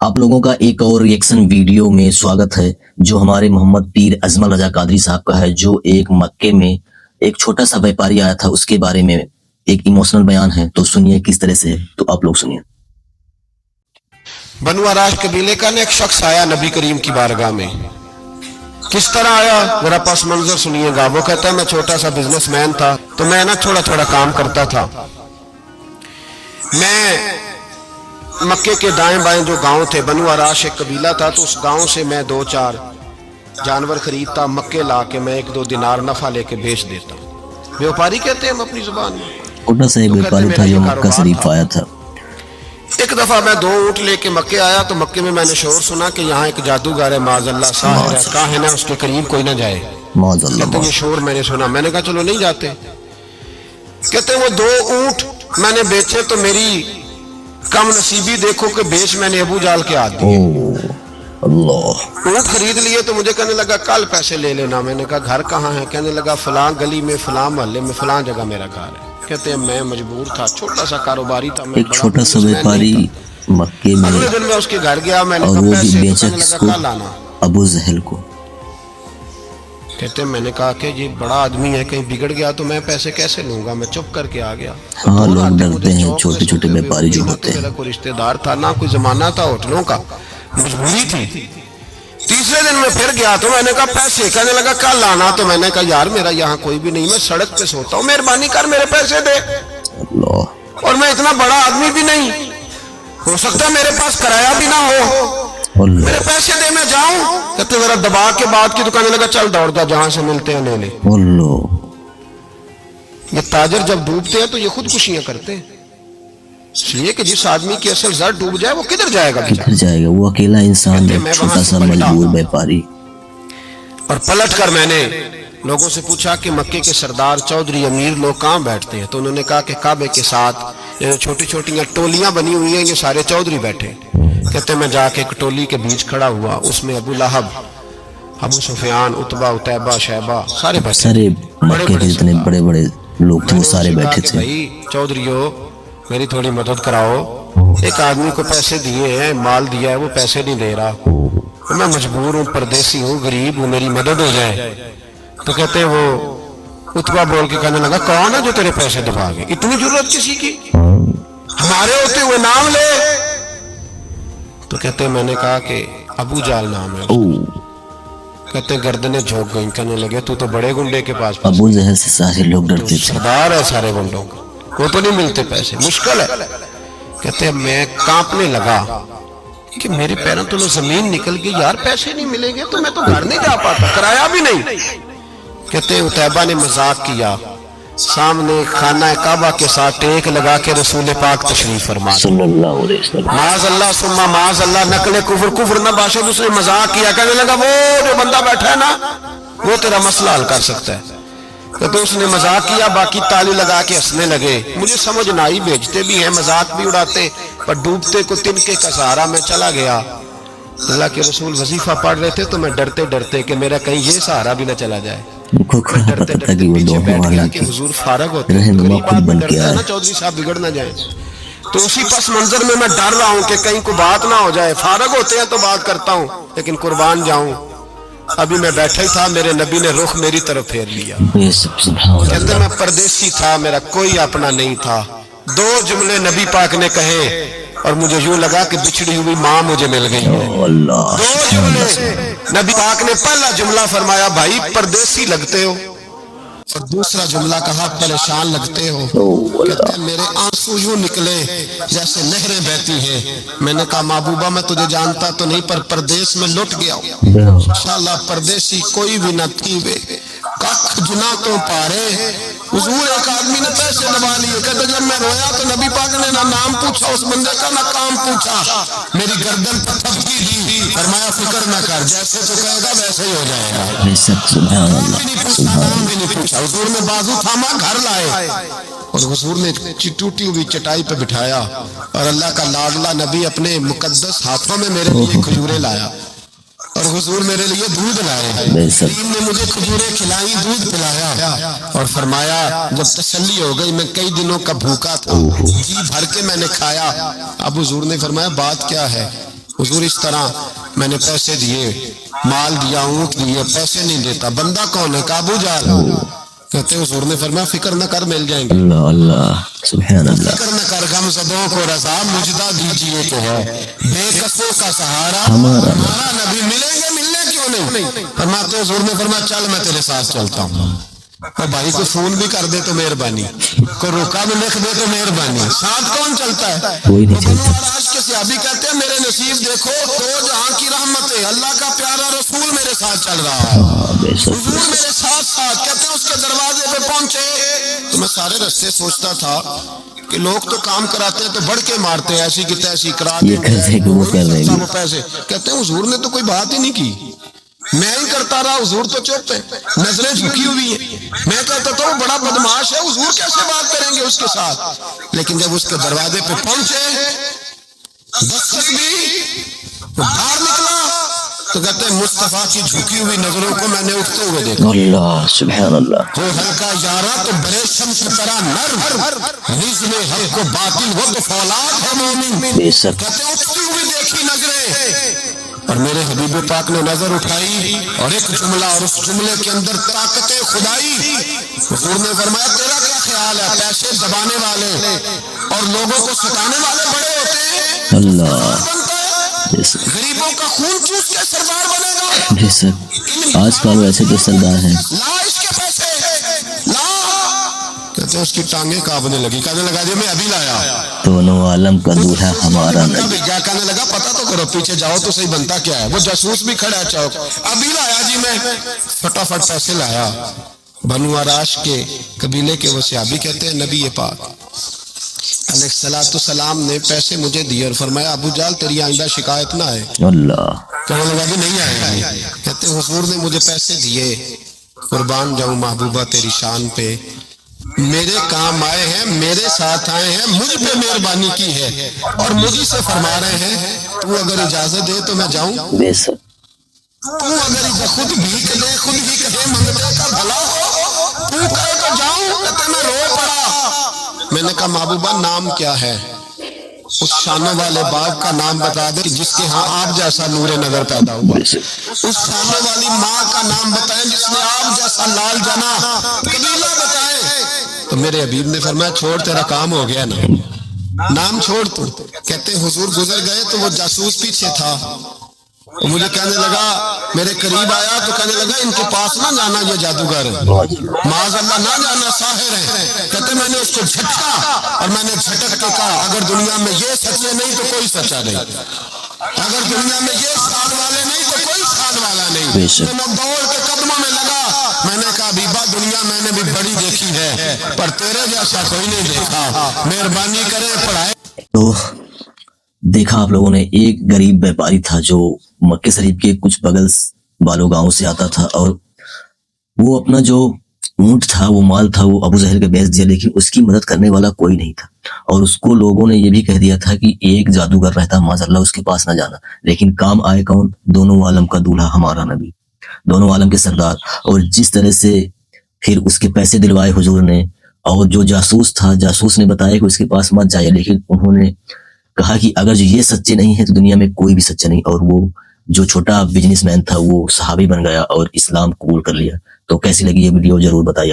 आप लोगों का एक और रिएक्शन वीडियो में स्वागत है, जो हमारे मोहम्मद पीर अजमल रजा कादरी साहब का है, जो एक मक्के में एक छोटा सा व्यापारी आया था, उसके बारे में एक इमोशनल बयान है। तो सुनिए किस तरह से है, तो आप लोग सुनिए। बनु अराश कबीले का एक शख्स आया नबी करीम की बारगाह में। किस तरह आया जरा पस मंजर सुनिएगा। वो कहता है मैं छोटा सा बिजनेसमैन था, तो मैं ना थोड़ा थोड़ा काम करता था। मैं मक्के के दाएं बाएं जो गांव थे, बनु अराश एक कबीला था, तो उस गांव से मैं 2-4 जानवर खरीदता, मक्के ला के मैं 1-2 दिनार नफा लेके बेच देता। व्यापारी कहते हैं हम अपनी जुबान में। छोटा सा एक व्यापारी था जो मक्का शरीफ आया था। एक दफा मैं 2 ऊंट लेके मक्के आया, तो मक्के में मैंने शोर सुना कि यहाँ एक जादूगर है, माज़अल्लाह साहिर है, काहिन है, उसके करीब कोई ना जाए। कहते ये शोर मैंने सुना। मैंने कहा चलो नहीं जाते। कहते वो 2 ऊंट मैंने बेचे, तो मेरी कम नसीबी देखो कि बेच मैंने अबू जाल के हाथ दिए। ऊंट खरीद लिए, तो मुझे कहने लगा कल पैसे ले लेना। मैंने कहा घर कहाँ है? कहने लगा फलां गली में, फलां मोहल्ले में, फलां जगह मेरा घर है। कहते हैं मैं मजबूर था, छोटा सा कारोबारी था, मैं एक छोटा सा व्यापारी मक्के में, अगले दिन मैं उसके घर गया। मैंने और कहा वो भी पैसे, बेचा तो किसको? लगा लाना अबू जहल को। कहते हैं मैंने कहा कि ये बड़ा आदमी है, कहीं बिगड़ गया तो मैं पैसे कैसे लूंगा। मैं चुप करके आ गया। हाँ, लोग डरते हैं, छोटे छोटे व्यापारी जो होते हैं। मेरा कोई रिश्तेदार था ना, कोई जमाना था होटलों का, मजबूरी थी। तीसरे दिन मैं फिर गया, तो मैंने कहा पैसे। कहने लगा कल आना। तो मैंने कहा यार मेरा यहाँ कोई भी नहीं, मैं सड़क पे सोता हूँ, मेहरबानी कर मेरे पैसे दे। और मैं इतना बड़ा आदमी भी नहीं, हो सकता है मेरे पास किराया भी ना हो, मेरे पैसे दे मैं जाऊं। कहते जरा दबा के बात की। दुकान लगा चल दौड़ जा, जहां से मिलते हैं ले ले। ये ताजर जब डूबते हैं तो ये खुदकुशियां करते हैं, इसलिए कि जिस आदमी की असल जड़ डूब जाए वो किधर जाएगा? वो अकेला इंसान है, छोटा सा मजबूर व्यापारी। और पलट कर मैंने लोगों से पूछा कि मक्के के सरदार, चौधरी, अमीर लोग कहाँ बैठते हैं? तो उन्होंने कहा कि काबे के साथ ये छोटी छोटी टोलियां बनी हुई हैं, ये सारे चौधरी बैठे। कहते मैं जाके एक टोली के बीच खड़ा हुआ, उसमें अबू लहब, अबू सुफियान, उतबा, उतैबा, शैबा सारे बैठे। सारे मक्के के जितने बड़े बड़े लोग थे वो सारे बैठे थे। भाई चौधरीओ मेरी थोड़ी मदद कराओ, एक आदमी को पैसे दिए हैं, माल दिया है, वो पैसे नहीं दे रहा, तो मैं मजबूर हूँ, परदेसी हूँ, गरीब हूँ, मेरी मदद हो जाए। तो कहते वो उतबा बोल के कहने लगा कौन है जो तेरे पैसे दबागे? इतनी जरूरत किसी की? हमारे होते हुए नाम ले। तो कहते मैंने कहा कि अबू जाल नाम है। कहते गर्दनें झोंक गई। कहने लगे तू तो बड़े गुंडे के पास। अबू जहल से सारे लोग डरते थे। सरदार है सारे गुंडों का, वो तो नहीं मिलते पैसे, मुश्किल है। कहते मैं कांपने लगा कि मेरे पैरों तो जमीन निकल गई, यार पैसे नहीं मिलेंगे तो मैं तो घर नहीं जा पाता, किराया भी नहीं। कहते उतैबा ने मजाक किया, सामने खाना काबा के साथ टेक लगा के रसूल पाक तशरीफ फरमा। माज़अल्लाह सुम्मा माज़अल्लाह, नकले कुफर, कुफर न बाशद। उसने मजाक किया, कहने लगा वो जो बंदा बैठा है ना, वो तेरा मसला हल कर सकता है। तो उसने मजाक किया, बाकी ताली लगा के हंसने लगे। मुझे समझ ना आई, भेजते भी हैं, मजाक भी उड़ाते, पर डूबते को तिनके का सहारा में चला गया। अल्लाह के रसूल वजीफा पढ़ रहे थे, तो मैं डरते डरते कि मेरा कहीं ये सहारा भी ना चला जाए, डरते डरते पीछे बैठ गया कि हुजूर फारग होते हैं, ना चौधरी साहब बिगड़ ना जाए। तो उसी पस मंजर में मैं डर रहा हूँ कि कहीं को बात ना हो जाए। फारग होते हैं तो बात करता हूँ, लेकिन कुर्बान जाऊं। अभी मैं बैठा ही था, मेरे नबी ने रुख मेरी तरफ फेर लिया। कहते मैं परदेसी था, मेरा कोई अपना नहीं था। 2 जुमले नबी पाक ने कहे और मुझे यूं लगा कि बिछड़ी हुई माँ मुझे मिल गई है। 2 जुमले नबी पाक ने। पहला जुमला फरमाया भाई परदेसी लगते हो, और दूसरा जुमला कहा परेशान लगते हो। कहते मेरे आंसू यूं निकले जैसे नहरें बहती हैं। मैंने कहा महबूबा मैं तुझे जानता तो नहीं, पर परदेश में लुट गया हूं। इंशाअल्लाह परदेसी कोई भी न थीवे, कख जुना तो पारे। हुजूर एक आदमी ने पैसे दबा लिए। कहते जब मैं रोया तो नबी पाक ने ना नाम पूछा उस बंदे का, ना काम पूछा, मेरी गर्दन पर थपकी दी, फरमाया फिक्र ना कर, जैसे तू कहेगा वैसे ही हो जाएगा। नाम भी नहीं पूछा। हुजूर ने बाजू थामा, घर लाए, और हुजूर ने टूटी हुई चटाई पे बिठाया, और अल्लाह का लाडला नबी अपने मुकद्दस हाथों में मेरे लिए खजूरें लाया, और हुजूर मेरे लिए दूध लाए। करीम ने मुझे खजूरें खिलाई, दूध पिलाया, और फरमाया जब तसल्ली हो गई, मैं कई दिनों का भूखा था, जी भर के मैंने खाया। अब हुजूर ने फरमाया बात क्या है? حضور اس طرح میں نے پیسے دیے، مال دیا، اونٹ دیے، پیسے نہیں دیتا، بندہ کون ہے؟ ابو جہل۔ کہتے حضور نے فرمایا فکر نہ کر، مل جائیں گے۔ اللہ اللہ سبحان اللہ۔ فکر نہ کر، غم زدوں کو رضا مجدہ دیجئے کہ ہے بے کسوں کا سہارا ہمارا نبی۔ ملیں گے، ملنے کیوں نہیں؟ فرماتے حضور نے فرمایا چل میں تیرے ساتھ چلتا ہوں۔ اور بھائی کو فون بھی کر دے تو مہربانی، کو روکا بھی لکھ دے تو مہربانی، ساتھ کون چلتا ہے؟ کوئی نہیں بنو چلتا۔ عراش کے صحابی کہتے ہیں میرے نصیب دیکھو، دو جہاں کی رحمت ہے، اللہ کا پیارا رسول میرے ساتھ چل رہا ہے، بے شک حضور میرے ساتھ ساتھ۔ کہتے ہیں اس کے دروازے پہ پہنچے تو میں سارے رستے سوچتا تھا کہ لوگ تو کام کراتے ہیں تو بڑھ کے مارتے ہیں، ایسی کی تیسی کرا یہ کر رہے کہ وہ کر رہے ہیں۔ وہ پیسے۔ کہتے ہیں حضور نے تو کوئی بات ہی نہیں کی، میں ہی کرتا رہا، حضور تو چپ ہے، نظریں جھکی ہوئی ہیں۔ میں کہتا تھا وہ بڑا بدماش ہے، حضور کیسے بات کریں گے اس کے ساتھ؟ لیکن جب اس کے دروازے پہ پہنچے، دستک دی، باہر نکلا تو کہتے ہیں مصطفیٰ کی جھکی ہوئی نظروں کو میں نے اٹھتے ہوئے دیکھا۔ اللہ سبحان اللہ۔ وہ ہلکا یارا تو برے شمس کی طرح نرم، نظم حق کو باطل ہو تو فولاد ہے مومن۔ بے شک کہتے ہیں اٹھتی ہوئی دیکھی نظریں، اور میرے حبیب پاک نے نظر اٹھائی اور ایک جملہ، اور اس جملے کے اندر طاقت خدائی۔ حضور نے فرمایا تیرا کیا خیال ہے؟ پیسے دبانے والے اور لوگوں کو ستانے والے بڑے ہوتے ہیں، اللہ بنتا ہے؟ بے شک غریبوں کا خون چوس کے سردار بنے گا؟ بے شک۔ آج کل ویسے تو سردار ہیں۔ لا اس کے پیسے لا۔ کہتے ہیں اس کی ٹانگیں کانپنے لگی، کہنے لگا جی میں ابھی لایا۔ دونوں عالم کا دولہا ہمارا نبی۔ کیا کہنے لگا پتا تو کرو، پیچھے جاؤ تو صحیح بنتا کیا ہے۔ وہ جاسوس بھی کھڑا ہے چوک، ابھی لایا جی میں، فٹافٹ پیسے لایا۔ بنو عراش کے قبیلے کے وہ صحابی کہتے ہیں نبی پاک علیہ السلام نے پیسے مجھے دیے اور فرمایا ابو جہل تیری آئندہ شکایت نہ آئے۔ اللہ کہنے لگا کہ نہیں آئے گی۔ کہتے ہیں حضور نے مجھے پیسے دیے، قربان جاؤں محبوبہ تیری شان پہ، میرے کام آئے ہیں، میرے ساتھ آئے ہیں، مجھ پہ مہربانی کی ہے، اور مجھے سے فرما رہے ہیں تو اگر اجازت دے تو میں جاؤں، بے شک تو اگر خود بھیک دے، خود ہی کہے منگتے کا بھلا ہو، تو کہے تو جاؤں۔ کہتے میں رو پڑا، میں نے کہا محبوبہ نام کیا ہے؟ اس شانوں والے باپ کا نام بتا دے جس کے ہاں آپ جیسا نور نظر پیدا ہوا، بے شک اس شانوں والی ماں کا نام بتائیں جس نے آپ جیسا لال جنا، قبیلہ بتائیں۔ تو میرے حبیب نے فرمایا چھوڑ تیرا کام ہو گیا نا، نام چھوڑ تو۔ کہتے حضور گزر گئے تو وہ جاسوس پیچھے تھا، وہ مجھے کہنے لگا، میرے قریب آیا تو کہنے لگا ان کے پاس نہ جانا، یہ جادوگر ہے، معاذ اللہ نہ جانا، ساحر ہے۔ کہتے میں نے اس کو جھٹکا اور میں نے جھٹک کے کہا اگر دنیا میں یہ سچے نہیں تو کوئی سچا نہیں، اگر دنیا میں یہ شان والے نہیں تو کوئی شان والا نہیں۔ بے شک میں دوڑ کے قدموں میں لگا، میں نے کہا بیبا دنیا میں نے بھی بڑی دیکھی ہے پر تیرے جیسا کوئی نہیں دیکھا، مہربانی کرے پڑھائے۔ تو دیکھا آپ لوگوں نے، ایک غریب بیپاری تھا جو مکہ شریف کے کچھ بغل والوں گاؤں سے آتا تھا، اور وہ اپنا جو اونٹ تھا، وہ مال تھا، وہ ابو جہل کے بیچ دیا، لیکن اس کی مدد کرنے والا کوئی نہیں تھا، اور اس کو لوگوں نے یہ بھی کہہ دیا تھا کہ ایک جادوگر رہتا معاذ اللہ، اس کے پاس نہ جانا۔ لیکن کام آئے کون؟ دونوں عالم کا دولہا ہمارا نبی، دونوں عالم کے سردار۔ اور جس طرح سے پھر اس کے پیسے دلوائے حضور نے، اور جو جاسوس تھا، جاسوس نے بتایا کہ اس کے پاس مت جائے، لیکن انہوں نے کہا کہ اگر یہ سچے نہیں ہیں تو دنیا میں کوئی بھی سچا نہیں، اور وہ جو چھوٹا بزنس مین تھا وہ صحابی بن گیا اور اسلام قبول کر لیا۔ تو کیسی لگی یہ ویڈیو ضرور بتائیے۔